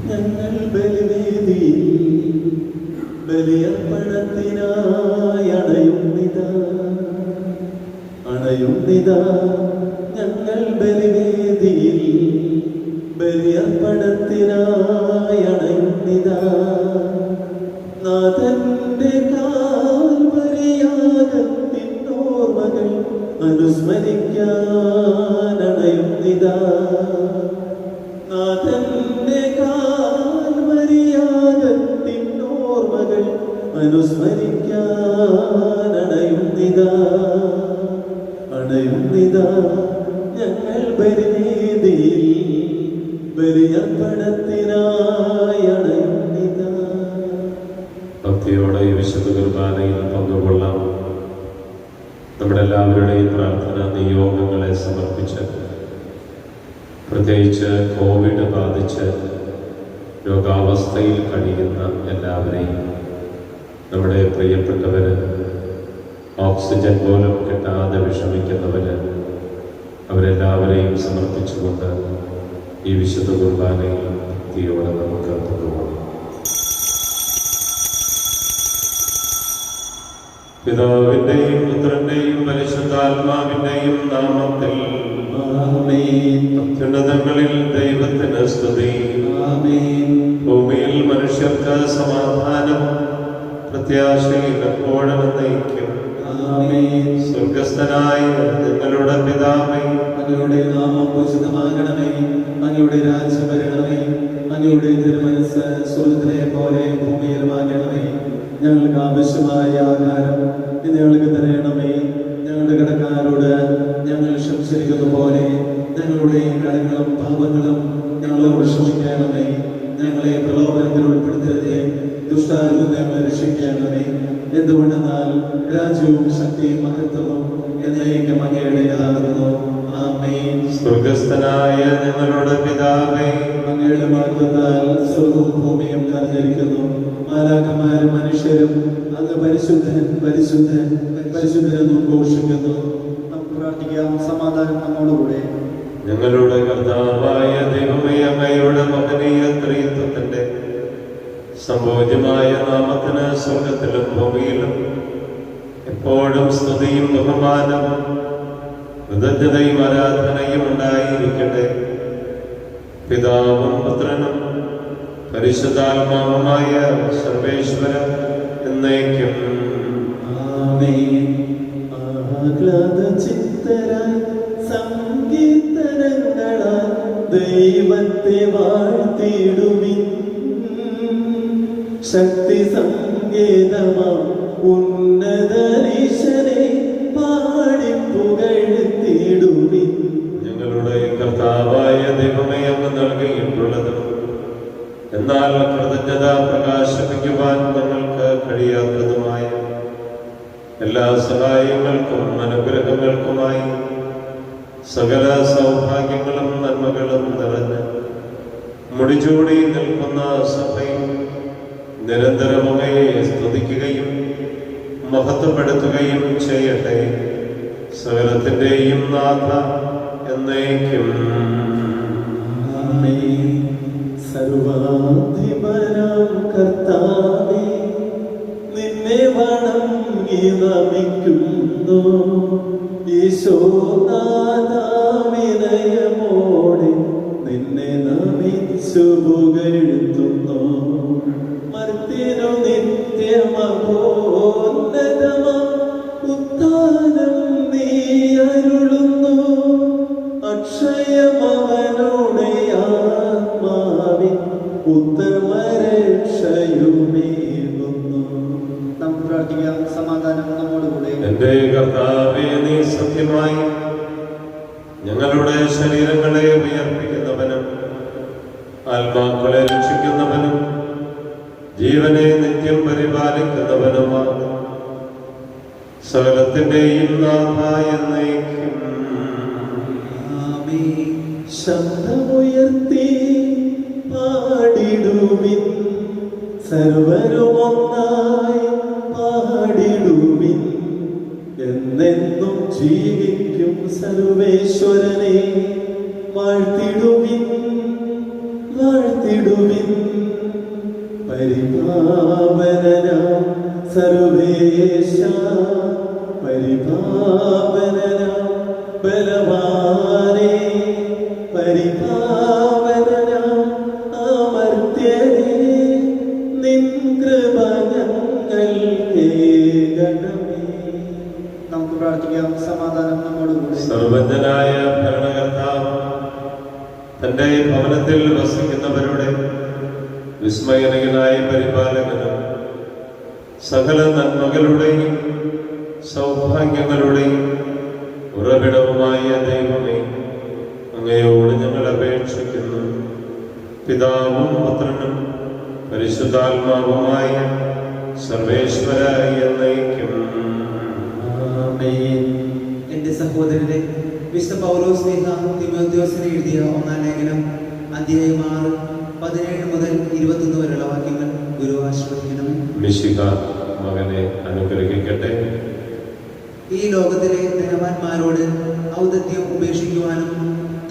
ഞങ്ങൾ ബലിവേദിയിൽ ബലിയർപ്പണത്തിനായി അണയുന്നിതാ ഞങ്ങൾ ബലിവേദിയിൽ ബലിയർപ്പണത്തിനായി അണയുന്നിതാ. നാഥന്റെ കാൽവരിയാഗത്തിൻ ഓർമ്മകൾ അനുസ്മരിക്കാൻ അണയുന്നിതാ. നാഥന്റെ കാൽവരിയാഗത്തിൻ ഓർമ്മകൾ അനുസ്മരിക്കാൻ അണയുന്നിതാ. ഞങ്ങൾ ബലിവേദിയിൽ ബലിയർപ്പണത്തിനായി അണയുന്നിതാ. ഭക്തിയോടെ ഈ വിശുദ്ധ കുർബാനയിൽ പങ്കുകൊള്ളാം. നമ്മുടെ എല്ലാവരുടെയും പ്രാർത്ഥന നിയോഗങ്ങളെ സമർപ്പിച്ച്, പ്രത്യേകിച്ച് കോവിഡ് ബാധിച്ച് രോഗാവസ്ഥയിൽ കഴിയുന്ന എല്ലാവരെയും, നമ്മുടെ പ്രിയപ്പെട്ടവര്, ഓക്സിജൻ പോലും കിട്ടാതെ വിഷമിക്കുന്നവര്, അവരെല്ലാവരെയും സമർപ്പിച്ചുകൊണ്ട് ഈ വിശുദ്ധ കുർബാനയിൽ ഭക്തിയോടെ നമുക്ക് പങ്കുകൊള്ളാം. പിതാവിന്റെയും പുത്രന്റെയും പരിശുദ്ധാത്മാവിന്റെയും നാമത്തിൽ അത്യുന്നതങ്ങളിൽ ദൈവത്തിന് സ്തുതി. ഭൂമിയിൽ മനുഷ്യർക്ക് സമാധാനം, പ്രത്യാശയിൽ എപ്പോഴും എന്നേക്കും. സ്വർഗസ്ഥനായ ഞങ്ങളുടെ പിതാവേ, അങ്ങയുടെ നാമം പൂജിതമാകണമേ. അങ്ങയുടെ രാജ്യം വരണമേ. അങ്ങയുടെ തിരുമനസ്സ് സ്വർഗ്ഗത്തിലെ പോലെ ഭൂമിയിലുമാകണമേ. ഞങ്ങൾക്ക് ആവശ്യമായ ആഹാരം ഇന്ന് ഞങ്ങൾക്ക് തരണമേ. ഞങ്ങളുടെ കടക്കാരോട് ഞങ്ങൾ ക്ഷമിച്ചിരിക്കുന്ന പോലെ ഞങ്ങളുടെ കടങ്ങളും പാപങ്ങളും ഞങ്ങളോട് ക്ഷമിക്കണമേ. ഞങ്ങളെ പ്രലോഭനത്തിൽ ഉൾപ്പെടുത്തരുതേ, ദുഷ്ടാരിൽ ഞങ്ങളെ രക്ഷിക്കണമേ. എന്തുകൊണ്ടെന്നാൽ രാജ്യവും ശക്തിയും മഹത്വവും എന്നേക്കും അങ്ങയുടേതാകുന്നു. ആമേൻ. സ്വർഗസ്ഥനായ ഞങ്ങളുടെ പിതാവേ, അങ്ങയുടെ മഹത്വത്താൽ സ്വർഗ്ഗവും ഭൂമിയും നിറഞ്ഞിരിക്കുന്നു. മാലാഖമാരും മനുഷ്യരും അങ്ങ് പരിശുദ്ധൻ പരിശുദ്ധൻ പരിശുദ്ധനെന്ന് ഉദ്ഘോഷിക്കുന്നു. നമുക്ക് പ്രാർത്ഥിക്കാം. സമാധാനം നമ്മോടുകൂടെ. ഞങ്ങളുടെ കർത്താവായ ദൈവമേ, അങ്ങയുടെ മഹനീയ ത്രിത്വത്തിന്റെ സംഭോജ്യമായ നാമത്തിന് സ്വർഗത്തിലും ഭൂമിയിലും എപ്പോഴും സ്തുതിയും ബഹുമാനവും കൃതജ്ഞതയും ആരാധനയും ഉണ്ടായിരിക്കട്ടെ. പിതാവും പുത്രനും പരിശുദ്ധാത്മാവുമായ സർവേശ്വര എന്നേക്കും. ആമേൻ. ആഹ്ലാദചിത്തരായി സങ്കീർത്തനങ്ങളാൽ ദൈവത്തെ വാഴ്ത്തിടുവിൻ. ശക്തി സങ്കേതമാം ഉന്നതനീശനെ പാടി പുകഴ്ത്തിടുവിൻ. ഞങ്ങളുടെ കർത്താവായ ദൈവമേ, അങ്ങ് നൽകിയിട്ടുള്ളതും എന്നാൽ കൃതജ്ഞത പ്രകാശിപ്പിക്കുവാൻ ഞങ്ങൾക്ക് കഴിയാത്തതുമായ എല്ലാ സഹായങ്ങൾക്കും അനുഗ്രഹങ്ങൾക്കുമായി സകല സൗഭാഗ്യങ്ങളും നന്മകളും നിറഞ്ഞ് മുടിചൂടി നിൽക്കുന്ന സഭയിൽ നിരന്തരം അങ്ങയെ സ്തുതിക്കുകയും മഹത്വപ്പെടുത്തുകയും ചെയ്യട്ടെ. സകലത്തിന്റെയും നാഥ എന്നേക്കും. സർവാധിപനാം കർത്താവേ, നിന്നെ വണങ്ങി നമിക്കുന്നു. ഈശോനാഥാ, വിനയമോടെ നിന്നെ നമിച്ചു പുകഴ്ത്തുന്നു. മർത്യനു നിത്യമോന്നതമാ ഉത്ഥാനം നീ അരുളുന്നു. അക്ഷയമവനുടെ ആത്മാവിൻ ഉത്തമരക്ഷയുമേകുന്നു. നമുക്ക് പ്രാർത്ഥിക്കാം. സമാധാനം നമ്മോടുകൂടെ. എന്റെ കർത്താവേ, നീ സത്യമായി ഞങ്ങളുടെ ശരീരങ്ങളെ ഉയർപ്പിക്കുന്നവനും ആത്മാക്കളെ രക്ഷിക്കുന്നവനും ജീവനെ നിത്യം പരിപാലിക്കുന്നവനുമാണ്. സകലത്തിന്റെയും നാഥ എന്നേക്കും. ശബ്ദമുയർത്തി പാടിടുവിൻ, സർവരുമൊന്നായി പാടിടുവിൻ. എന്നെന്നും ജീവിക്കും സർവേശ്വരനെ വാഴ്ത്തിടുവിൻ. പാടിടുവിൻ പരിപാവനനാം സർവേശ പരിപാവനനാം ബലവാനേ പരിപാവനനാം അമർത്യനേ നിൻ കൃപ ഞങ്ങൾക്കേകണമേ. നമുക്ക് പ്രാർത്ഥിക്കാം. സമാധാനം നമ്മോടുകൂടെ. സർവജ്ഞനായ ഭരണകർത്താവ് തന്റെ ഭവനത്തിൽ വസിക്കുന്നവരുടെ വിസ്മയനീയനായ പരിപാലകനും സകല നന്മകളുടെയും സൗഭാഗ്യങ്ങളുടെയും ഉറവിടവുമായ ദൈവമേ, അങ്ങയോട് ഞങ്ങൾ അപേക്ഷിക്കുന്നു. പിതാവും പുത്രനും പരിശുദ്ധാത്മാവുമായ സർവേശ്വരായ എന്നേക്കും ആമേൻ. എന്റെ സഹോദരരെ, വിശുദ്ധ പൗലോസ് സ്ലീഹ തിമോഥെയോസിന് എഴുതിയ ഒന്നാം ലേഖനം അധ്യായം 6 17 മുതൽ 21 വരെയുള്ള വാക്യങ്ങൾ ഗുരു ആശീർവദിക്കണമേ. മിശിഹ മകനെ അനുഗ്രഹിക്കട്ടെ. ഈ ലോകത്തിലെ ധനവാന്മാരോട് ഔദത്യം ഉപേക്ഷിക്കുവാനും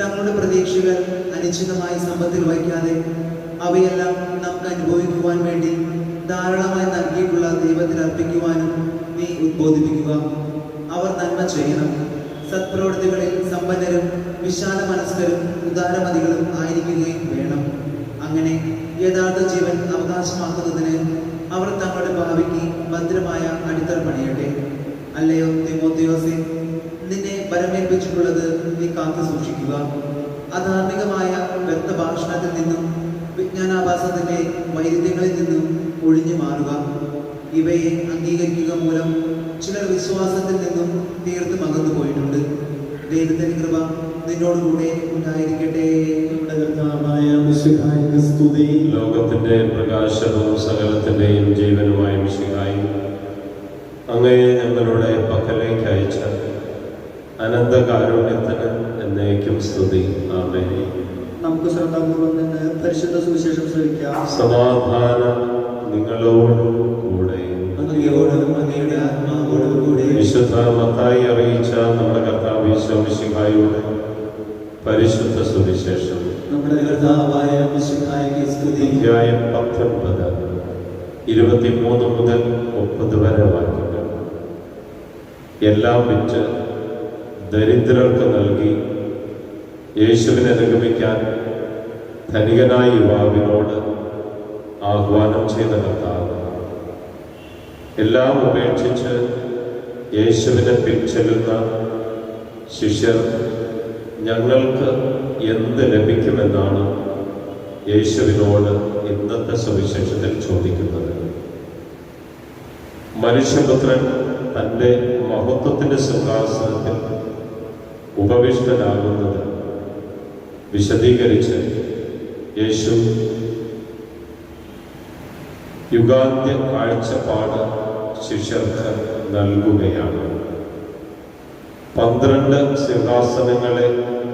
തങ്ങളുടെ പ്രതീക്ഷകൾ അനിശ്ചിതമായ സമ്പത്തിൽ വയ്ക്കാതെ അവയെല്ലാം നമുക്ക് അനുഭവിക്കുവാൻ വേണ്ടി ധാരാളമായി നൽകിയിട്ടുള്ള ദൈവത്തിൽ അർപ്പിക്കുവാനും നീ ഉദ്ബോധിപ്പിക്കുക. അവർ നന്മ ചെയ്യണം. സത്പ്രവൃത്തികളിൽ സമ്പന്നരും വിശാല മനസ്കരും ഉദാരമതികളും ആയിരിക്കുകയും വേണം. അങ്ങനെ യഥാർത്ഥ ജീവൻ അവകാശമാക്കുന്നതിന് അവർ തങ്ങളുടെ ഭാവിക്ക് ഭദ്രമായ അടിത്തറ പണിയട്ടെ. അല്ലയോ തിമോഥെയോസേ, നിന്നെ ബലമേൽപ്പിച്ചിട്ടുള്ളത് നീ കാത്തു സൂക്ഷിക്കുക. അധാർമികമായ വ്യക്തഭാഷണത്തിൽ നിന്നും വിജ്ഞാനാഭാസത്തിന്റെ വൈരുദ്ധ്യങ്ങളിൽ നിന്നും ഒഴിഞ്ഞു മാറുക. ഇവയെ അംഗീകരിക്കുക മൂലം ചിലർ വിശ്വാസത്തിൽ നിന്നും തീർത്തും അകന്നു പോയിട്ടുണ്ട്. ദൈവത്തിന്റെ കൃപ നിന്നോടുകൂടെ ഉണ്ടായിരിക്കട്ടെ. നമ്മുടെ കർത്താവായ മിശിഹായ്ക്ക് സ്തുതി. ലോകത്തിന്റെ പ്രകാശവും സകലത്തിന്റെയും ജീവനുമായ മിശിഹായി, അങ്ങയെ ഞങ്ങളുടെ പക്കലേക്ക് അയച്ച അനന്തകാരുണ്യത്തിന് എന്നേക്കും സ്തുതി. ആമേൻ. നമുക്ക് ശ്രദ്ധാപൂർവം നിന്ന് പരിശുദ്ധ സുവിശേഷം ശ്രവിക്കാം. സമാധാനം നിങ്ങളോടും കൂടെ. അങ്ങയോടും അങ്ങയുടെ ആത്മാവോടും കൂടെ. വിശുദ്ധ മത്തായി അറിയിച്ച നമ്മുടെ കർത്താവ് ഈശോ മിശിഹായുടെ പരിശുദ്ധ സുവിശേഷം നമ്മുടെ കർത്താവായ മിശിഹായ്ക്ക് സ്തുതി. അധ്യായം 19 23 മുതൽ 30 വരെ വാക്യങ്ങൾ. എല്ലാം വിറ്റ് ദരിദ്രർക്ക് നൽകി യേശുവിനെ അനുഗമിക്കാൻ ധനികനായ യുവാവിനോട് ആഹ്വാനം ചെയ്ത കർത്താവ് എല്ലാം ഉപേക്ഷിച്ച് യേശുവിനെ പിൻചെല്ലുന്ന ശിഷ്യർ ഞങ്ങൾക്ക് എന്ത് ലഭിക്കുമെന്നാണ് യേശുവിനോട് ഇന്നത്തെ സുവിശേഷത്തിൽ ചോദിക്കുന്നത്. മനുഷ്യപുത്രൻ തൻ്റെ മഹത്വത്തിൻ്റെ സിംഹാസനത്തിൽ ഉപവിഷ്ടനാകുന്നത് വിശദീകരിച്ച് യേശു യുഗാന്ത്യ കാഴ്ചപ്പാട് ശിഷ്യർക്ക് നൽകുകയാണ്. 12 സിംഹാസനങ്ങളെ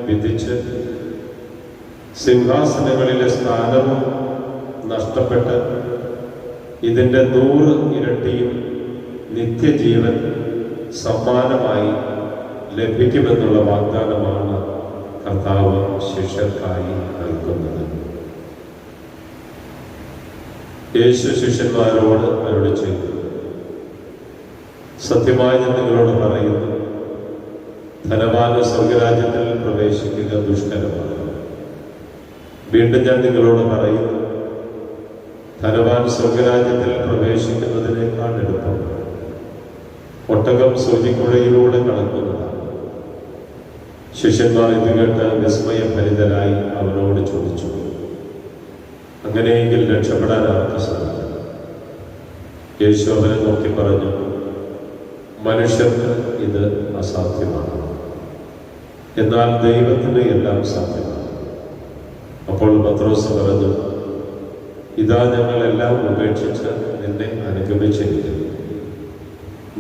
വിധിച്ച് സിംഹാസനങ്ങളിലെ സ്ഥാനവും നഷ്ടപ്പെട്ട് ഇതിൻ്റെ 100 ഇരട്ടിയും നിത്യജീവൻ സമ്മാനമായി ലഭിക്കുമെന്നുള്ള വാഗ്ദാനമാണ് കർത്താവ് ശിഷ്യർക്കായി നൽകുന്നത്. യേശു ശിഷ്യന്മാരോട് അരുളി ചെയ്തു, സത്യമായി ഞാൻ നിങ്ങളോട് പറയുന്നു, ധനവാന് സ്വർഗരാജ്യത്തിൽ പ്രവേശിക്കുക ദുഷ്കരമാണ്. വീണ്ടും ഞാൻ നിങ്ങളോട് പറയുന്നു, ധനവാൻ സ്വർഗരാജ്യത്തിൽ പ്രവേശിക്കുന്നതിനേക്കാൾ എളുപ്പം ഒട്ടകം സൂചിക്കുഴയിലൂടെ കടക്കുന്നതാണ്. ശിഷ്യന്മാർ ഇത് കേട്ട് വിസ്മയഭരിതരായി അവനോട് ചോദിച്ചു, അങ്ങനെയെങ്കിൽ രക്ഷപ്പെടാൻ ആർക്ക് സാധിക്കും? യേശു അവനെ നോക്കി പറഞ്ഞു, മനുഷ്യർക്ക് ഇത് അസാധ്യമാണ്, എന്നാൽ ദൈവത്തിന് എല്ലാം സാധ്യമാണ്. അപ്പോൾ പത്രോസ് പറഞ്ഞു, ഇതാ ഞങ്ങളെല്ലാം ഉപേക്ഷിച്ച് നിന്നെ അനുഗമിച്ചിരിക്കുന്നു,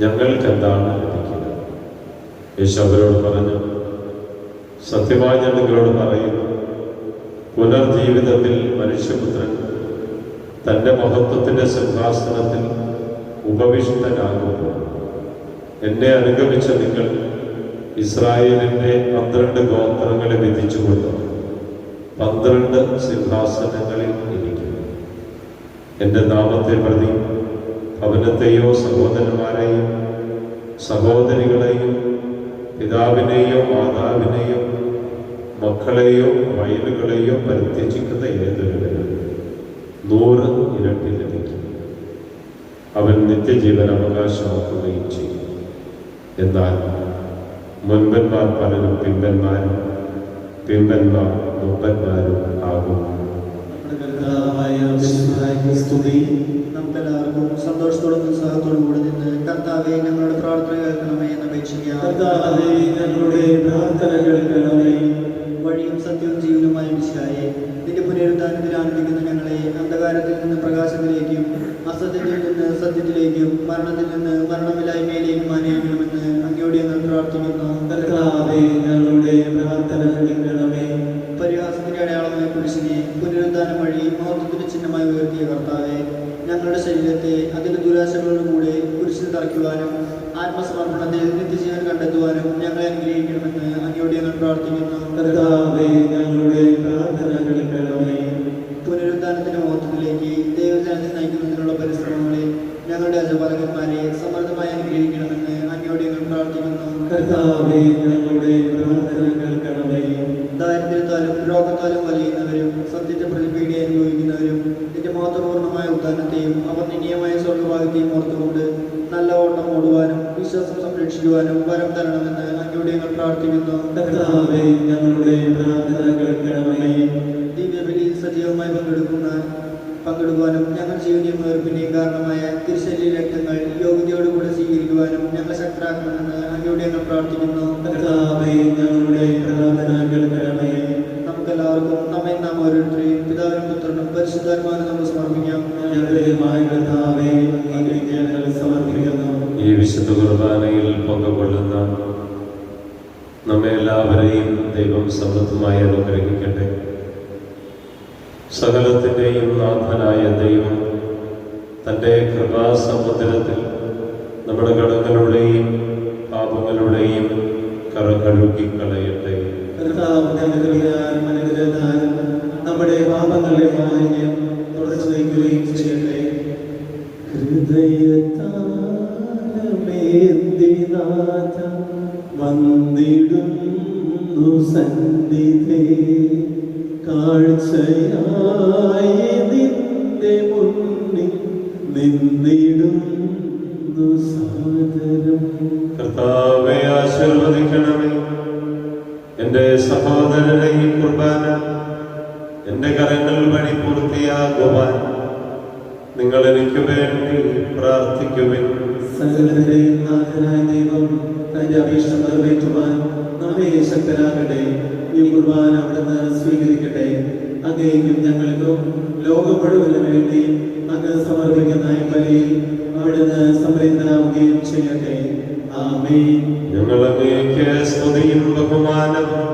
ഞങ്ങൾക്ക് എന്താണ് ലഭിക്കുക? യേശു അവരോട് പറഞ്ഞു, സത്യമായി ഞാൻ നിങ്ങളോട് പറയുന്നു, പുനർജീവിതത്തിൽ മനുഷ്യപുത്രൻ തൻ്റെ മഹത്വത്തിൻ്റെ സിംഹാസനത്തിൽ ഉപവിഷ്ടനാകുമ്പോൾ എന്നെ അനുഗമിച്ച നിങ്ങൾ ഇസ്രായേലിൻ്റെ 12 ഗോത്രങ്ങളെ വിധിച്ചുകൊണ്ട് 12 സിംഹാസനങ്ങളിൽ ഇരിക്കുന്നു. എൻ്റെ നാമത്തെ പ്രതി ഭവനത്തെയോ സഹോദരന്മാരെയും സഹോദരികളെയും പിതാവിനെയോ മാതാവിനെയോ മക്കളെയോ വയലുകളെയോ പരിത്യജിക്കുന്ന ഏതൊരുവനും 100 ഇരട്ടി ലഭിക്കും. അവൻ നിത്യജീവൻ അവകാശമാക്കുകയും ചെയ്യും. എന്നാൽ മുൻപന്മാർ പലരും പിമ്പന്മാരും പിമ്പന്മാർ മുമ്പന്മാരും ആകും. നമുക്കെല്ലാവർക്കും സന്തോഷത്തോടും ഉത്സാഹത്തോടും കൂടെ നിന്ന് കർത്താവെ ഞങ്ങളുടെ പ്രാർത്ഥന കേൾക്കണമേ എന്ന് അപേക്ഷിക്കാം. വഴിയും സത്യവും ജീവനുമായ മിശിഹായെ, നിന്റെ പുനരുദ്ധാനത്തിൽ ആനന്ദിക്കുന്ന ഞങ്ങളെ അന്ധകാരത്തിൽ നിന്ന് പ്രകാശത്തിലേക്കും അസത്യത്തിൽ നിന്ന് സത്യത്തിലേക്കും മരണത്തിൽ നിന്ന് മരണമില്ലായ്മയിലേക്കും ആനയിക്കണമെന്ന് അങ്ങയോട് ഞങ്ങൾ പ്രാർത്ഥിക്കുന്നു. പരിഹാസത്തിന്റെ അടയാളമായ കുരിശിനെ പുനരുദ്ധാനം വഴി മഹത്വത്തിന്റെ ചിഹ്നമായി ഉയർത്തിയ കർത്താവെ, ഞങ്ങളുടെ ശരീരത്തെ അതിന്റെ ദുരാശകളോടുകൂടെ കുരിശിൽ തറയ്ക്കുവാനും ആത്മസമർപ്പണത്തിൽ നിത്യജീവൻ കണ്ടെത്തുവാനും ഞങ്ങളെ അനുഗ്രഹിക്കണമെന്ന് അങ്ങയോട് ഞങ്ങൾ പ്രാർത്ഥിക്കുന്നു. പുനരുദ്ധാനത്തിന്റെ മഹത്വത്തിലേക്ക് ദൈവജനത്തെ നയിക്കുന്നതിനുള്ള പരിശ്രമങ്ങളെ ഞങ്ങളുടെ അജപാലകന്മാരെ സമൃദ്ധമായി അനുഗ്രഹിക്കണമെന്ന് അങ്ങയോട് ഞങ്ങൾ പ്രാർത്ഥിക്കുന്നു. ദാരിദ്ര്യത്താലും രോഗത്താലും വലയുന്നവരും സത്യത്തെ പ്രതിപീഡി അനുഭവിക്കുന്നവരും നിന്റെ മഹത്വപൂർണ്ണമായ ഉദ്ധാനത്തെയും അവർണ്ണീയമായ സ്വർഗഭാഗ്യത്തെയും ഓർത്തുകൊണ്ട് നല്ല ഓട്ടം ഓടുവാനും വിശ്വാസം സംരക്ഷിക്കുവാനും വരം തരണമെന്ന് അങ്ങയോട് ഞങ്ങൾ പ്രാർത്ഥിക്കുന്നു. ദിവ്യബലിയിൽ സജീവമായി പങ്കെടുക്കുവാനും ഞങ്ങൾ ജീവനെയും വേർപ്പിനെയും കാരണമായ തിരുശരീര രക്തങ്ങൾ യോഗ്യതയോടുകൂടെ സ്വീകരിക്കുവാനും ഞങ്ങൾ ശക്തരാക്കണമെന്ന് അങ്ങയോട് ഞങ്ങൾ പ്രാർത്ഥിക്കുന്നു. നമുക്കെല്ലാവർക്കും നമ്മെ നാം ഓരോരുത്തരെയും പിതാവിനും പുത്രനും പരിശുദ്ധാത്മാവിനും നമ്മൾ സമർപ്പിക്കാം. ഈ വിശുദ്ധ കുർബാനയിൽ പങ്കുകൊള്ളുന്ന നമ്മെ എല്ലാവരെയും ദൈവം സമൃദ്ധമായി അനുഗ്രഹിക്കട്ടെ. സകലത്തിൻ്റെയും നാഥനായ ദൈവം തൻ്റെ കൃപാസമുദ്രത്തിൽ നമ്മുടെ കടങ്ങളുടെയും പാപങ്ങളുടെയും കറ കഴുകിക്കളയട്ടെ. നമ്മുടെ പാപങ്ങളെ മാലിന്യം തുടച്ചു നീക്കുകയും ചെയ്യട്ടെ. ഹൃദയത്താലമേന്തിനാഥ വന്നിടുന്നു സന്നിധേ, കാഴ്ചയായി നിന്റെ മുന്നിൽ നിന്നിടുന്നു സാദരം. കർത്താവേ, ആശീർവദിക്കണമേ. എൻ്റെ സഹോദരനെ ഈ കുർബാന എൻ്റെ കരങ്ങൾ വഴി പൂർത്തിയാകുവാൻ നിങ്ങൾ എനിക്ക് വേണ്ടി പ്രാർത്ഥിക്കുവിൻ. സകലത്തിന്റെയും നാഥനായ ദൈവം തന്റെ അഭീഷ്ടം നിറവേറ്റുവാൻ നമ്മെ ശക്തരാകട്ടെ. ഈ കുർബാന അവിടുന്ന് സ്വീകരിക്കട്ടെ. അങ്ങേക്കും ഞങ്ങൾക്കും ലോകം മുഴുവനും വേണ്ടി അങ്ങ് സമർപ്പിക്കുന്ന ബലിയിൽ അവിടുന്ന് സംപ്രീതനാവുകയും ചെയ്യട്ടെ. ആമേൻ. ഞങ്ങൾ അങ്ങേക്ക് സ്തുതിയും ബഹുമാനവും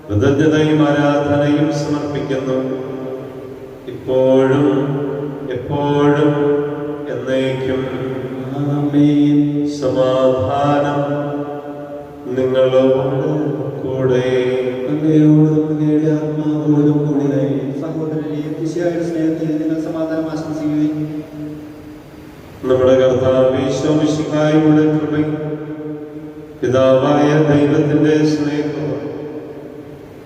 കൃതജ്ഞതയും ആരാധനയും സമർപ്പിക്കുന്നു, ഇപ്പോഴും എപ്പോഴും എന്നേക്കും. ആമേൻ. സമാധാനം നിങ്ങളോട് കൂടെ. അങ്ങയോടും അങ്ങയുടെ ആത്മാവോടും കൂടെ. സഹോദരരെ, മിശിഹായുടെ സ്നേഹത്തിൽ നിങ്ങൾ സമാധാനം ആശംസിക്കുകയും നമ്മുടെ കർത്താവ് ഈശോ മിശിഹായുടെ കൃപയും പിതാവായ ദൈവത്തിന്റെ സ്നേഹവും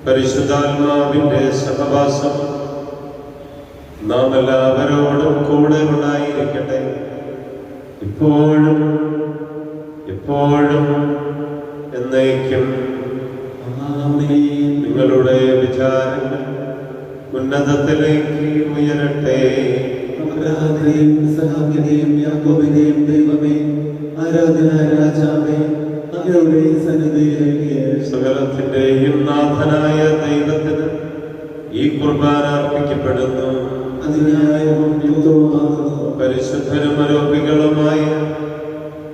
പരിശുദ്ധാത്മാവിന്റെ സഹവാസം നാം എല്ലാവരോടും കൂടെ ഉണ്ടായിരിക്കട്ടെ, ഇപ്പോഴും എപ്പോഴും എന്നേക്കും. ആമേൻ. നിങ്ങളുടെ വിചാരങ്ങൾ ഉന്നതത്തിലേക്ക് ഉയരട്ടെ. അബ്രഹാമിനെയും ഇസ്ഹാക്കിനെയും യാക്കോബിനെയും ദൈവമേ, ആരാധനായ രാജാവേ, അങ്ങയുടെ സന്നിധിയിലേക്ക് സകലത്തിന്റെയും നാഥനായ ദൈവത്തിന് ഈ കുർബാന അർപ്പിക്കപ്പെടുന്നു. അതിന്യായവും യുക്തവുമാകുന്നു. പരിശുദ്ധരും ആരോപികളുമായ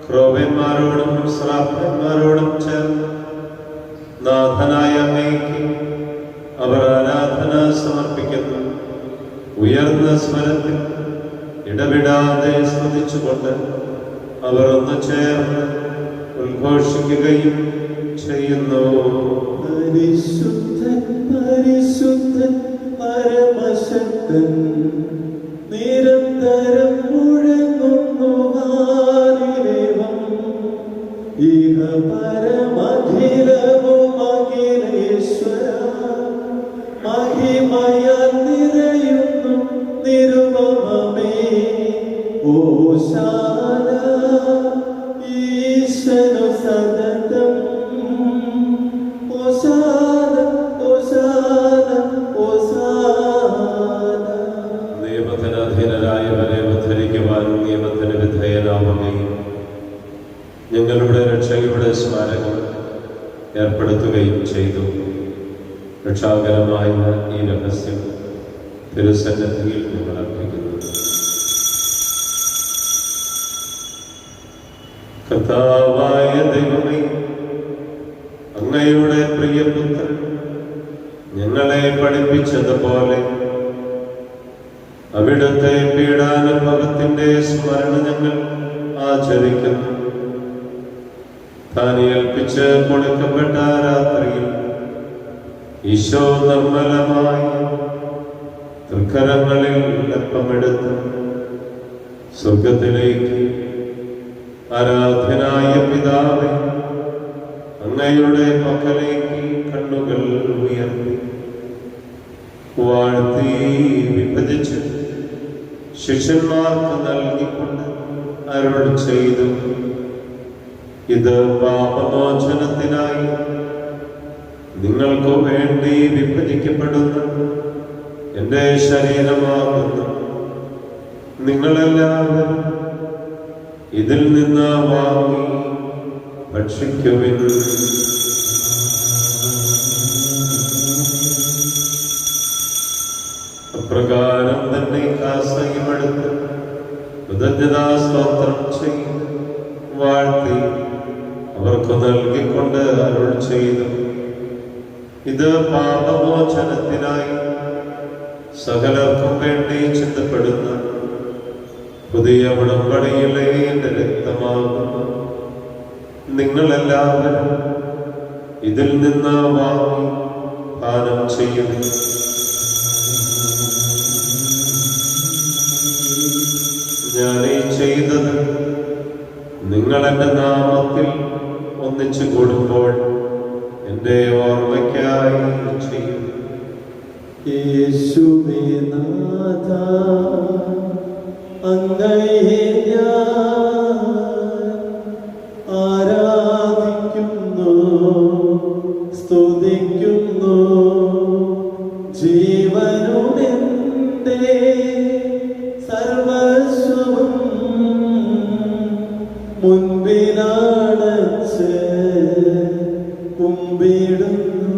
ക്രോവന്മാരോടും ശ്രാപ്പന്മാരോടും ചേർന്ന് നാഥനായ അങ്ങേക്ക് അവർ ആരാധന സമർപ്പിക്കുന്നു. ഉയർന്ന സ്വരത്തിൽ ഇടവിടാതെ സ്തുതിച്ചുകൊണ്ട് അവർ ഒന്ന് ചേർന്ന് ഉദ്ഘോഷിക്കുകയും ചെയ്യുന്നു. പരിശുദ്ധൻ പരിശുദ്ധൻ മഹിമയാൽ നിറയുന്നു നിരുപമമേ. ഓശാന ഈശനു സതതം. ഓശാന ഓശാന ഓശാന. നിയമത്തിനധീനരായവരെ ഉദ്ധരിക്കുവാൻ നിയമത്തിന് വിധേയനാവുകയും ഞങ്ങളുടെ രക്ഷയുടെ സ്മാരകം ഏർപ്പെടുത്തുകയും ചെയ്തു. രക്ഷാകരമായ ഈ രഹസ്യം തിരുസന്നിധിയിൽ ഞങ്ങൾ അർപ്പിക്കുന്നു. കർത്താവായ ദൈവമേ, അങ്ങയുടെ പ്രിയപുത്രൻ ഞങ്ങളെ പഠിപ്പിച്ചതുപോലെ അവിടുത്തെ പീഡാനുഭവത്തിന്റെ സ്മരണ ഞങ്ങൾ ആചരിക്കുന്നു. താൻ ഏൽപ്പിച്ച് കൊടുക്കപ്പെട്ട രാത്രിയിൽ ഈശോ നിർമ്മലമായി തൃക്കരങ്ങളിൽ അപ്പമെടുത്ത് സ്വർഗത്തിലേക്ക് ആരാധനായ പിതാവേ, അങ്ങയുടെ പക്കലേക്ക് കണ്ണുകൾ ഉയർത്തി വാഴ്ത്തി വിഭജിച്ച് ശിഷ്യന്മാർക്ക് നൽകിക്കൊണ്ട് അരുൾ ചെയ്തു, ഇത് പാപമോചനത്തിനായി നിങ്ങൾക്ക് വേണ്ടി വിഭജിക്കപ്പെടുന്ന എൻ്റെ ശരീരമാകുന്നു. നിങ്ങളെല്ലാവരും ഇതിൽ നിന്ന് വാങ്ങി ഭക്ഷിക്കുവിൻ. അപ്രകാരം തന്നെ കാസയുമെടുത്ത് കൃതജ്ഞതാസ്തോത്രം ചെയ്ത് വാഴ്ത്തി അവർക്ക് നൽകിക്കൊണ്ട് അരുൾ ചെയ്തു, ഇത് പാപമോചനത്തിനായി സകലർക്കും വേണ്ടി ചിന്തപ്പെടുന്ന പുതിയ ഉടമ്പടിയിലെ എൻ്റെ രക്തമാകുന്നു. നിങ്ങളെല്ലാവരും ഇതിൽ നിന്ന് വാങ്ങി പാനം ചെയ്യുന്നു. ഞാനീ ചെയ്തത് നിങ്ങൾ എൻ്റെ നാമത്തിൽ ഒന്നിച്ചു കൂടുമ്പോൾ എൻ്റെ ഓർമ്മയ്ക്കായി ചെയ്യും. യേശുവേ നാഥ, അങ്ങയെ ഞാൻ ആരാധിക്കുന്നു, സ്തുതിക്കുന്നു. ജീവനുമെന്റെ സർവസ്വവും മുൻപിലാണച്ച് കുമ്പിടുന്നു.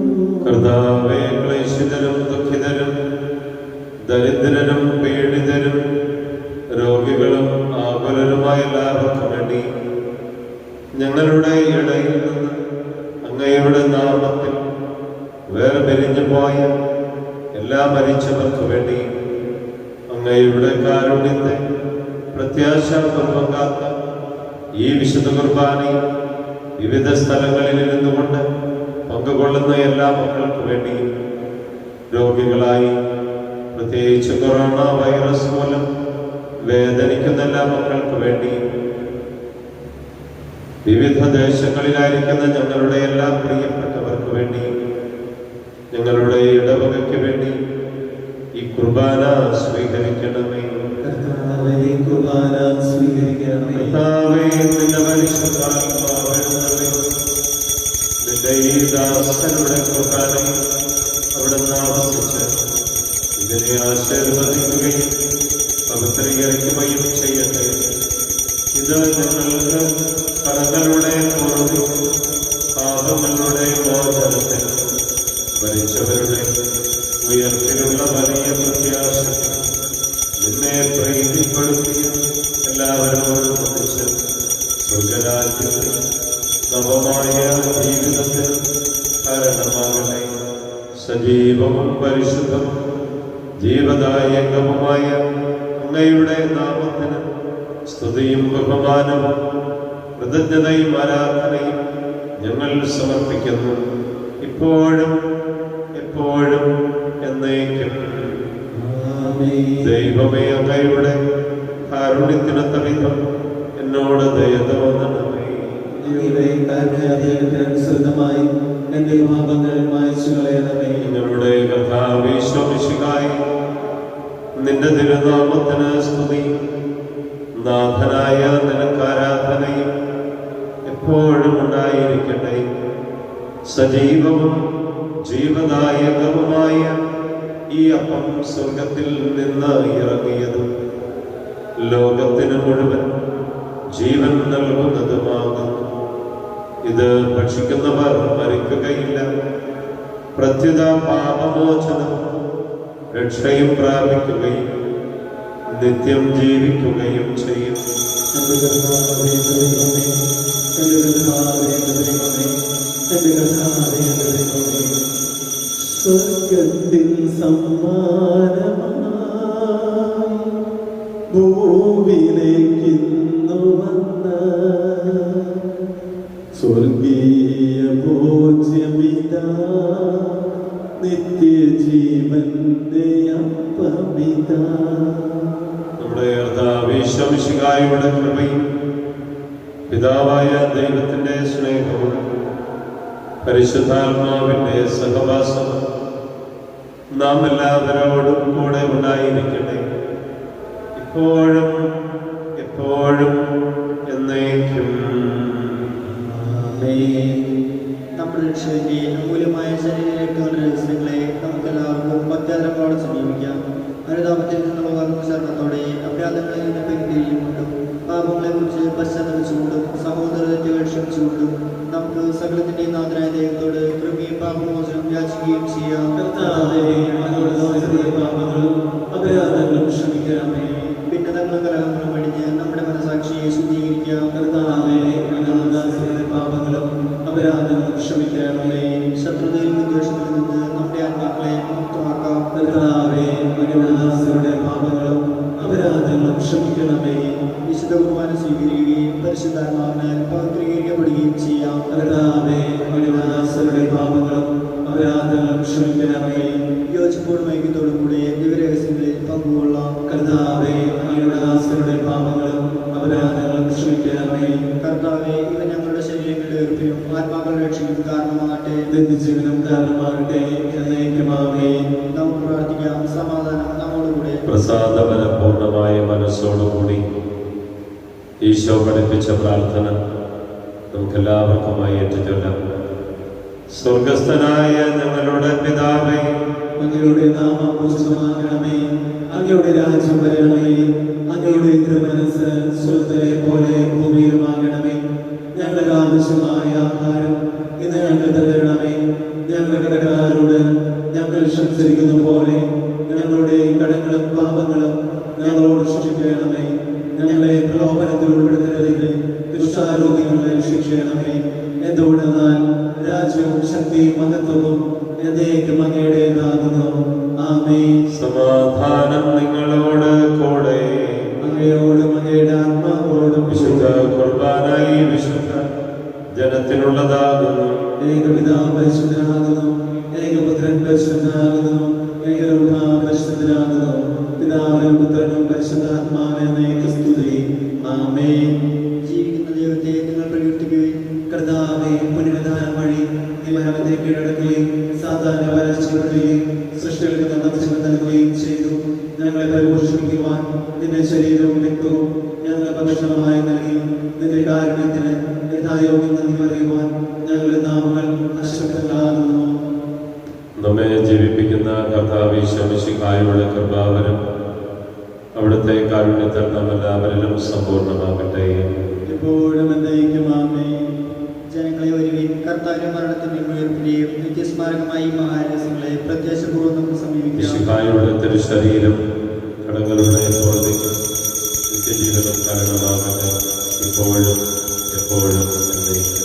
കർത്താവേ, ക്ലേശിതരും ദുഃഖിതരും ദരിദ്രരും പീഡിതരും രോഗികളും ആകുലരുമായ എല്ലാവർക്കും വേണ്ടി ഞങ്ങളുടെ ഇടയിൽ നിന്ന് അങ്ങയുടെ നാമത്തിൽ വേർപിരിഞ്ഞു പോയ എല്ലാ മരിച്ചവർക്ക് വേണ്ടി അങ്ങയുടെ കാരുണ്യത്തെ പ്രത്യാശാപൂർവം കാത്ത ഈ വിശുദ്ധ കുർബാനയിൽ വിവിധ സ്ഥലങ്ങളിൽ ഇരുന്നുകൊണ്ട് പങ്കുകൊള്ളുന്ന എല്ലാ മക്കൾക്ക് വേണ്ടി രോഗികളായി പ്രത്യേകിച്ച് കൊറോണ വൈറസ് മൂലം വേദനിക്കുന്ന എല്ലാ മക്കൾക്ക് വേണ്ടി വിവിധ ദേശങ്ങളിലായിരിക്കുന്ന ഞങ്ങളുടെ എല്ലാ പ്രിയപ്പെട്ടവർക്ക് വേണ്ടി ഞങ്ങളുടെ ഇടവകയ്ക്ക് വേണ്ടി ഈ കുർബാന സ്വീകരിക്കണമേ. കർത്താവേ, കുർബാന സ്വീകരിക്കണമേ. കർത്താവേ, നിന്റെ പരിശുദ്ധാത്മാവെഴുന്നള്ളി നിന്റെ ഈ ദാസരുടെ കുർബാനയിൽ അവിടുന്ന് ആവസിച്ച് ഇതിനെ ആശീർവദിക്കുകയും പവിത്രീകരിക്കുകയും ചെയ്യട്ടെ. ഇത് ഞങ്ങൾക്ക് കടങ്ങളുടെ പൂർവ്വം പാപങ്ങളുടെ മോചനത്തിന് മരിച്ചവരുടെ ഉയർത്തിലുള്ള വലിയ പ്രത്യാശ നിന്നെ പ്രീതിപ്പെടുത്തിയ എല്ലാവരോടും ഒന്നിച്ച് സ്വർഗരാജ്യത്തിൽ നവമായ ജീവിതത്തിന് കാരണമാകട്ടെ. സജീവവും പരിശുദ്ധവും ജീവദായകവുമായ അങ്ങയുടെ നാമത്തിന് സ്തുതിയും ബഹുമാനവും കൃതജ്ഞതയും ആരാധനയും ഞങ്ങൾ സമർപ്പിക്കുന്നു, ഇപ്പോഴും എപ്പോഴും എന്നേക്കും. ദൈവമേ, അങ്ങയുടെ കാരുണ്യത്തിനൊത്ത വിധം എന്നോട് ദയ തോന്നണമേ. അങ്ങയുടെ കാരുണ്യാധികാരത്തിനനുസൃതമായി എന്റെ പാപങ്ങൾ മായ്ച്ചു കളയണമേ. ഞങ്ങളുടെ കർത്താവ് കർത്താവീശോമിശിഹായി നിന്റെ തിരുനാമത്തിന് സ്തുതി. നാഥനായ നിനക്ക് ആരാധനയും എപ്പോഴും ഉണ്ടായിരിക്കട്ടെ. സജീവവും ജീവദായകവുമായ ഈ അപ്പം സ്വർഗത്തിൽ നിന്ന് ഇറങ്ങിയതും ലോകത്തിന് മുഴുവൻ ജീവൻ നൽകുന്നതുമാകുന്നു. ഇത് ഭക്ഷിക്കുന്നവർ മരിക്കുകയില്ല, പ്രത്യുത പാപമോചനം രക്ഷയും പ്രാപിക്കുകയും നിത്യം ജീവിക്കുകയും ചെയ്യും. സ്വർഗത്തിൻ സമ്മാനമായി ഭൂവിലേക്കിന്നു വന്ന സ്വർഗീയ ഭോജ്യമിതാ നിത്യജീവന്റെ അപ്പമിതാ. നമ്മുടെ കർത്താവീശോമിശിഹായുടെ കൃപയും പിതാവായ ദൈവത്തിന്റെ സ്നേഹവും പരിശുദ്ധാത്മാവിന്റെ സഹവാസം നാം എല്ലാവരോടും കൂടെ ഉണ്ടായിരിക്കട്ടെ, ഇപ്പോഴും എപ്പോഴും എന്നേക്കും. നമ്മുടെ രക്ഷകന്റെ അമൂല്യമായ ശരീരങ്ങളുടെ രഹസ്യങ്ങളെ നമുക്കെല്ലാവർക്കും ഭക്തിയാദരങ്ങളോടെ സമീപിക്കാം. അനുതാപത്തിൽ നിന്നുള്ള വളർന്ന ശരണത്തോടെ അപരാധങ്ങളിൽ നിന്ന് പിന്തിരിയുകൊണ്ടും പാപങ്ങളെ കുറിച്ച് പശ്ചാത്തലച്ചുകൊണ്ടും സഹോദരത്തെ ക്ഷമിച്ചുകൊണ്ടും നമുക്ക് സകലത്തിന്റെ നാഥനായ ദൈവത്തോട് കൃപയും പാപമോചനം യാചിക്കുകയും ചെയ്യാം. ഭിന്നതകളും കലഹങ്ങളും വെടിഞ്ഞ് നമ്മുടെ മനസാക്ഷിയെ ശുദ്ധീകരിക്കാം. ശത്രുതയിൽ വിദ്വേഷത്തിൽ നിന്ന് നമ്മുടെ ആത്മാക്കളെ മുക്തമാക്കാം. വിശുദ്ധ കുർബാന സ്വീകരിക്കുകയും പരിശുദ്ധാത്മാവിനാൽ പവിത്രീകരിക്കപ്പെടുകയും ചെയ്യാം. യോജിപ്പോടും ഐക്യത്തോടും കൂടെ ദിവരഹസ്യങ്ങളിൽ പങ്കുകൊള്ളാം. കർത്താവേ, ഇവ ഞങ്ങളുടെ ശരീരങ്ങളുടെ ഉറപ്പിനും ആത്മാക്കളുടെ രക്ഷയ്ക്കും കാരണമാകട്ടെ. ജീവനം കാരണമാകട്ടെ. നമുക്ക് പ്രാർത്ഥിക്കാം. സമാധാനം നമ്മോടുകൂടെ. പ്രസാദപരപൂർണമായ മനസ്സോടുകൂടി ഈശോ പഠിപ്പിച്ച പ്രാർത്ഥന നമുക്കെല്ലാവർക്കുമായി ഏറ്റുചൊല്ലാം. സ്വർഗസ്ഥനായ ഞങ്ങളുടെ പിതാവേ, അങ്ങയുടെ നാമം പൂജിതമാകണമേ. അങ്ങയുടെ രാജ്യം വരണമേ. അങ്ങയുടെ തിരുമനസ്സ് സ്വർഗ്ഗത്തിലെ പോലെ ഭൂമിയിലുമാകണമേ. ഞങ്ങൾക്ക് ആവശ്യമായ ആഹാരം ഇന്ന് ഞങ്ങൾക്ക് തരണമേ. ഞങ്ങളുടെ കടക്കാരോട് ഞങ്ങൾ ക്ഷമിച്ചിരിക്കുന്ന പോലെ ഞങ്ങളുടെ കടങ്ങളും പാപങ്ങളും ഞങ്ങളോട് ക്ഷമിക്കണമേ. ഞങ്ങളെ പ്രലോഭനത്തിൽ ഉൾപ്പെടുത്തരുതേ, ദുഷ്ടാരോഗ്യങ്ങളെ രക്ഷിക്കണമേ. എന്തുകൊണ്ടെന്നാൽ രാജ്യവും ശക്തിയും മഹത്വവും എന്നേക്കും അങ്ങയുടേതാകുന്നു. ആമേൻ. സമാധാനം നിങ്ങളോട് കൂടെ. അങ്ങയോടും അങ്ങയുടെ ആത്മാവോടും. വിശുദ്ധ കുർബാനായി വിശുദ്ധ ജനത്തിനുള്ളതാകുന്നു. ഏകപിതാവ് പരിശുദ്ധനാകുന്നു, ഏകപുത്രൻ പരിശുദ്ധനാകുന്നു, ഏകരൂഹ പരിശുദ്ധനാകുന്നു. പിതാവിനും പുത്രനും പരിശുദ്ധാത്മാവിനെ സ്തുതി. ആമേൻ. ജീവിക്കുന്ന ദൈവത്തെ നിങ്ങൾ പ്രകീർത്തിക്കുകയും കർത്താവേ, പുനരുദ്ധാനം വഴി നീ മരണത്തെ കീഴടക്കുകയും സാധാരണ പരാജയപ്പെടുകയും സൃഷ്ടികൾക്ക് നന്മ നൽകുകയും ചെയ്തു. ഞങ്ങളെ പരിപോഷിപ്പിക്കുവാൻ നിന്റെ ശരീരവും രക്തവും ഞങ്ങൾക്ക് ഭക്ഷണമായി നൽകി. നിന്റെ കാരുണ്യത്തിന് യഥായോഗ്യം നന്ദി പറയുവാൻ ഞങ്ങളുടെ നാമങ്ങൾ അശക്തങ്ങളാകുന്നു. നമ്മെ ജീവിപ്പിക്കുന്ന കർത്താവീശോമിശിഹായുടെ കൃപാവരം അവിടുത്തെ കാരുണ്യത്താൽ നാം എല്ലാവരിലും സമ്പൂർണ്ണമാകട്ടെ. ഇപ്പോഴും എന്നേക്കും. ആമേൻ. ജനങ്ങളെ ഒരുവിൻ. കർത്താവിന്റെ മരണത്തിന്റെയും ഉയർപ്പിന്റെയും നിത്യസ്മാരകമായി മഹാരഹസ്യങ്ങളെ പ്രത്യാശപൂർവ്വം നമുക്ക് സമീപിക്കാം. മിശിഹായുടെ തിരുശരീരം കടങ്ങളുടെ പ്രവർത്തിക്ക് നിത്യജീവനം കാരണമാകട്ടെ, ഇപ്പോഴും എപ്പോഴും എന്നേക്കും.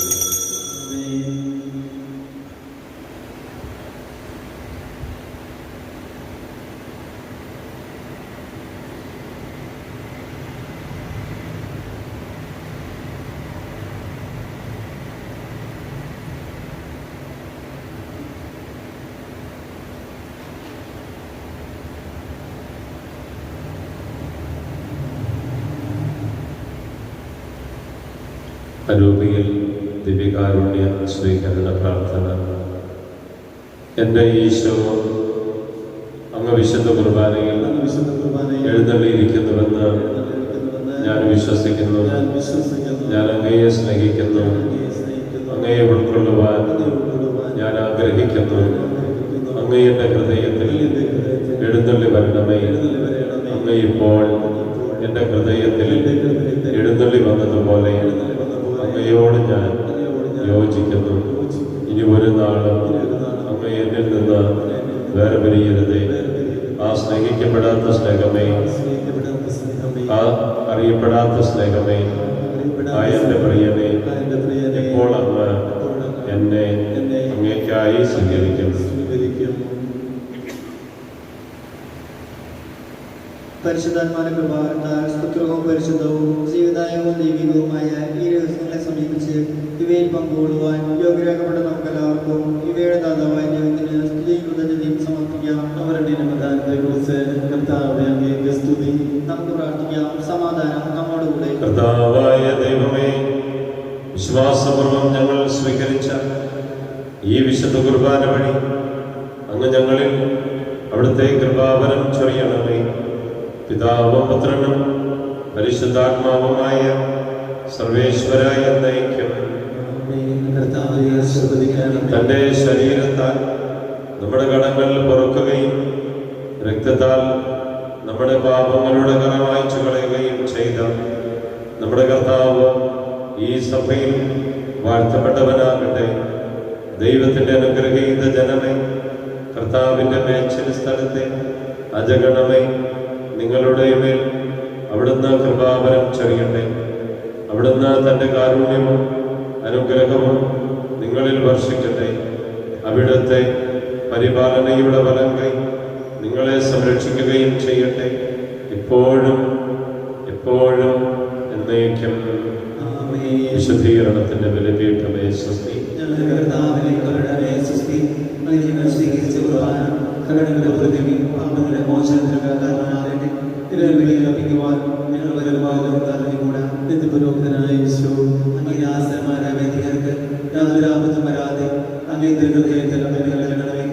അരൂപിയിൽ ദിവ്യകാരുണ്യ സ്വീകരണ പ്രാർത്ഥന. എൻ്റെ ഈശോ, അങ്ങ് വിശുദ്ധ കുർബാനയിൽ വിശുദ്ധ കുർബാനയിൽ എഴുന്നള്ളിയിരിക്കുന്നുവെന്ന് എഴുന്നള്ളിയിരിക്കുന്നുവെന്ന് ഞാൻ വിശ്വസിക്കുന്നു. ഞാൻ വിശ്വസിക്കുന്നു. ഞാൻ അങ്ങയെ സ്നേഹിക്കുന്നു. അങ്ങയെ സ്നേഹിക്കുന്നു. അങ്ങയെ ഉൾക്കൊള്ളുവാൻ അങ്ങയെ ഉൾക്കൊള്ളുവാൻ ഞാൻ ആഗ്രഹിക്കുന്നു. ആഗ്രഹിക്കുന്നു. അങ്ങ് എൻ്റെ ഹൃദയത്തിൽ എൻ്റെ ഹൃദയത്തിൽ എഴുന്നള്ളി വരണമേ. എഴുന്നള്ളി വരണമേ. അങ്ങ് ഇപ്പോൾ എൻ്റെ ഹൃദയത്തിൽ എഴുന്നള്ളി വന്നതുപോലെ അങ്ങയോട് ഞാൻ യോജിക്കുന്നു. ഇനി ഒരു നാളും അങ്ങ് എന്നിൽ നിന്ന് വേർപിരിയരുതേ. ആ സ്നേഹിക്കപ്പെടാത്ത സ്നേഹമേ, സ്നേഹിക്കപ്പെടാത്ത സ്നേഹമേ, ആ അറിയപ്പെടാത്ത സ്നേഹമേ, ആ എൻ്റെ പ്രിയനെ എൻ്റെ പ്രിയനെ ഇപ്പോൾ അങ്ങ് എന്നെ അങ്ങേക്കായി സ്വീകരിക്കുന്നു. സ്വീകരിക്കും. പരിശുദ്ധാത്മാവിന്റെ പ്രഭാവത്താൽ സ്തുത്യവും പരിശുദ്ധവും ജീവിതായവും ദൈവികവുമായ ഈ രഹസ്യങ്ങളെ സമീപിച്ച് ഇവയിൽ പങ്കുകൊള്ളുവാൻ യോഗ്യരാക്കപ്പെട്ട നമുക്കെല്ലാവർക്കും ഇവയുടെ ദാതാവായ ദൈവത്തിന് സ്തുതിയും കൃതജ്ഞതയും സമർപ്പിക്കാം. അവരുടെ നിയമദാനത്തെക്കുറിച്ച് കർത്താവേ അങ്ങേക്ക് സ്തുതി. നമുക്ക് പ്രാർത്ഥിക്കാം. സമാധാനം നമ്മോടുകൂടെ. കർത്താവായ ദൈവമേ, വിശ്വാസപൂർവം ഞങ്ങൾ സ്വീകരിച്ച ഈ വിശുദ്ധ കുർബാന വഴി അങ്ങ് ഞങ്ങളിൽ അവിടുത്തെ കൃപാവരം ചൊരിയണമേ. പിതാവും പുത്രനും പരിശുദ്ധാത്മാവുമായ സർവേശ്വരായ എന്നേക്കും കർത്താവേ ആശീർവദിക്കണമേ. തൻ്റെ ശരീരത്താൽ നമ്മുടെ കടങ്ങൾ പൊറുക്കുകയും രക്തത്താൽ നമ്മുടെ പാപങ്ങളുടെ കറ മായ്ച്ചു കളയുകയും ചെയ്ത നമ്മുടെ കർത്താവ് ഈ സഭയിൽ വാഴ്ത്തപ്പെട്ടവനാകട്ടെ. ദൈവത്തിൻ്റെ അനുഗ്രഹീത ജനമേ, കർത്താവിൻ്റെ മേച്ചിൽ സ്ഥലത്തെ അജഗണമേ, നിങ്ങളുടെ മേൽ അവിടുന്ന് കൃപാവരം ചൊരിയട്ടെ. അവിടുന്ന് തൻ്റെ കാരുണ്യവും അനുഗ്രഹവും നിങ്ങളിൽ വർഷിക്കട്ടെ. അവിടുത്തെ പരിപാലനയുടെ വലങ്കൈ നിങ്ങളെ സംരക്ഷിക്കുകയും ചെയ്യട്ടെ, ഇപ്പോഴും എപ്പോഴും എന്നേക്കും. ആമേൻ. വിശുദ്ധീകരണത്തിന്റെ ബലിപീഠമേ സ്വസ്തി. ഞങ്ങളുടെ കർത്താവിനെ കരുണമേ സ്വസ്തി. അങ്ങ് ഞങ്ങൾ സ്വീകരിച്ച കുർബാന കരുണയുടെ പ്രതിമയും പാപങ്ങളുടെ മോചനത്തിന് കാരണമാകട്ടെ. തിരുവനന്തപുരം ലഭിക്കുവാൻ ഞങ്ങൾ വരുമാകൂടാ. നിത്യപുരോഹിതനായ യേശു അങ്ങേ ആശ്രമാരായ വേദികർക്ക് യാതൊരു ആപത്തും വരാതെ അങ്ങേ തിരുഹൃദയത്തിൽ അഭിനയിക്കണമേ.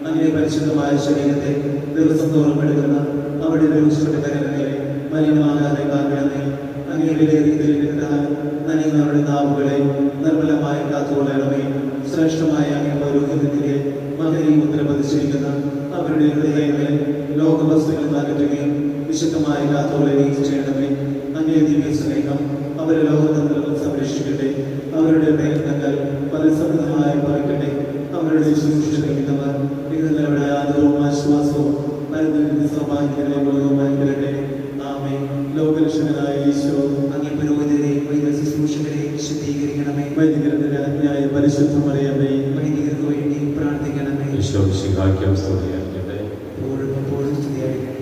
അങ്ങേ പരിശുദ്ധമായ ശരീരത്തെ ദിവസം തോറും എടുക്കുന്ന അവിടെ രൂപപ്പെട്ട കരങ്ങളെ മലിനമാകാതെ കാരണമേ. അങ്ങേ വിലയിരുത്തലിട്ടാൽ നനയുന്നവരുടെ നാവുകളെ നിർമ്മലമായി കാത്തുകൊള്ളണമേ. ശ്രേഷ്ഠമായ അങ്ങേ പൗരോഹിത്യത്തിലെ മകനെയും മുദ്ര പതിച്ചിരിക്കുന്ന അവരുടെ ഹൃദയങ്ങളെ ലോകവസ്തുക്കൾ അകറ്റുകയും വിശുദ്ധമായി കാത്തുകൊള്ളുകയും ചെയ്യണമേ. അങ്ങേ ദിവ്യ സ്നേഹം അവരെ ലോകതന്ത്രങ്ങൾ സംരക്ഷിക്കട്ടെ. അവരുടെ പ്രയത്നങ്ങൾ ഫലസമൃദ്ധമായി ഭവിക്കട്ടെ. അവരുടെ ശുശ്രൂഷിക്കുന്നവർ നിങ്ങളുടെ ആദരവും ആശ്വാസവും മരുന്നിന്റെ സൗഭാഗ്യങ്ങളെ മുഴുവമായി വരട്ടെ. ആമേൻ. ലോകരക്ഷകനായ ഈശോ അങ്ങേ പുരോഹിതരെയും വൈദ്യ ശുശ്രൂഷകരെയും വിശുദ്ധീകരിക്കണമേ. വൈദികരുടെ രാജ്ഞിയായ പരിശുദ്ധ മറിയമേ, വൈദികർക്ക് വേണ്ടി പ്രാർത്ഥിക്കണമേ. ഈശോ മിശിഹായ്ക്കും സ്തുതിയായിരിക്കട്ടെ. എപ്പോഴും സ്തുതിയായിരിക്കട്ടെ.